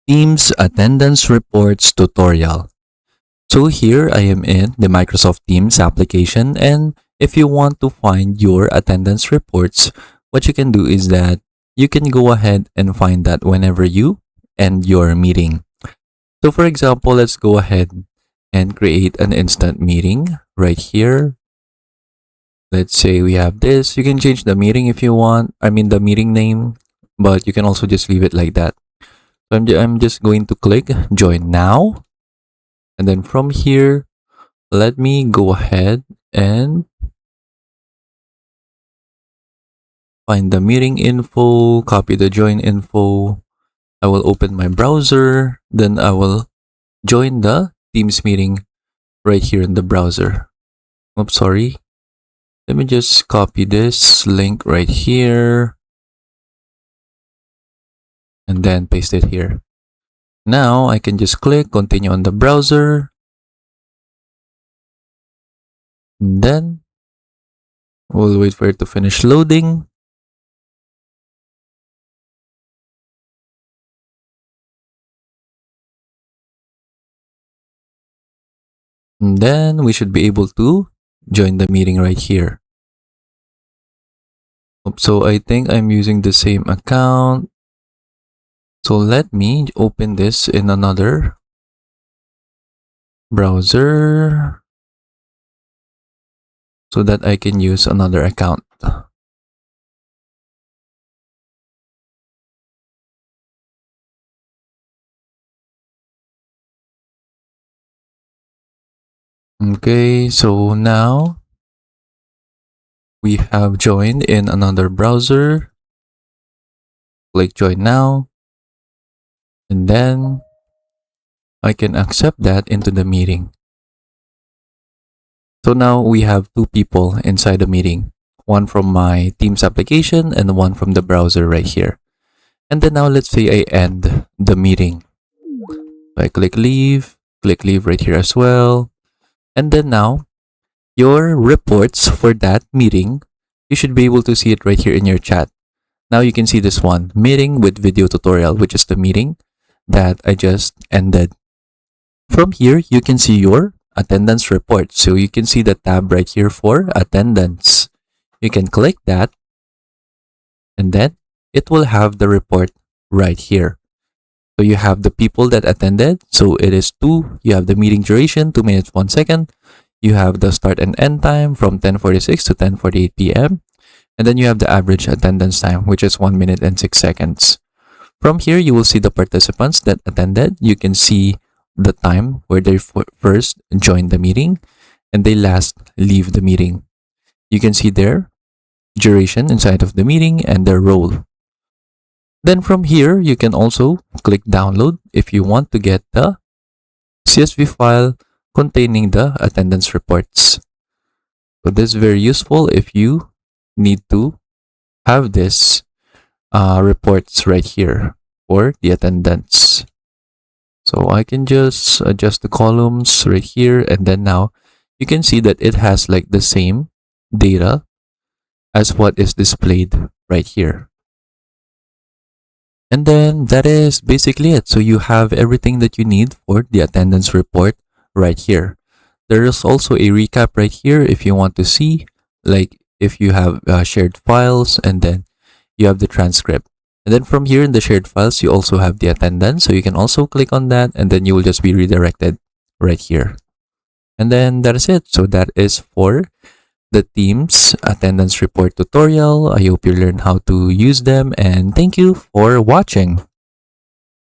Teams Attendance Reports tutorial. So here I am in the Microsoft Teams application, and if you want to find your attendance reports, what you can do is that you can go ahead and find that whenever you end your meeting. So for example, let's go ahead and create an instant meeting right here. Let's say we have this. You can change the meeting if you want. I mean the meeting name, but you can also just leave it like that. So I'm just going to click join now. And then from here, let me go ahead and find the meeting info, copy the join info. I will open my browser, then I will join the Teams meeting right here in the browser. Oops, sorry. Let me just copy this link right here and then paste it here. Now I can just click continue on the browser. And then we'll wait for it to finish loading. And then we should be able to join the meeting right here. So I think I'm using the same account. So let me open this in another browser so that I can use another account. Okay, so now we have joined in another browser. Click join now. And then I can accept that into the meeting. So now we have two people inside the meeting, one from my Teams application and one from the browser right here. And then now let's say I end the meeting. So I click leave right here as well. And then now your reports for that meeting, you should be able to see it right here in your chat. Now you can see this one, meeting with video tutorial, which is the meeting that I just ended. From here, you can see your attendance report. So you can see the tab right here for attendance. You can click that and then it will have the report right here. So you have the people that attended. So it is 2. You have the meeting duration, 2 minutes, 1 second. You have the start and end time from 10:46 to 10:48 p.m. And then you have the average attendance time, which is 1 minute and 6 seconds. From here, you will see the participants that attended. You can see the time where they first joined the meeting and they last leave the meeting. You can see their duration inside of the meeting and their role. Then from here, you can also click download if you want to get the CSV file containing the attendance reports. So this is very useful if you need to have this reports right here for the attendance. So I can just adjust the columns right here, and then now you can see that it has like the same data as what is displayed right here. And then that is basically it. So you have everything that you need for the attendance report right here. There is also a recap right here if you want to see, like if you have shared files, and then you have the transcript. And then from here in the shared files, you also have the attendance. So you can also click on that and then you will just be redirected right here. And then that is it. So that is for the Teams attendance report tutorial. I hope you learned how to use them, and thank you for watching.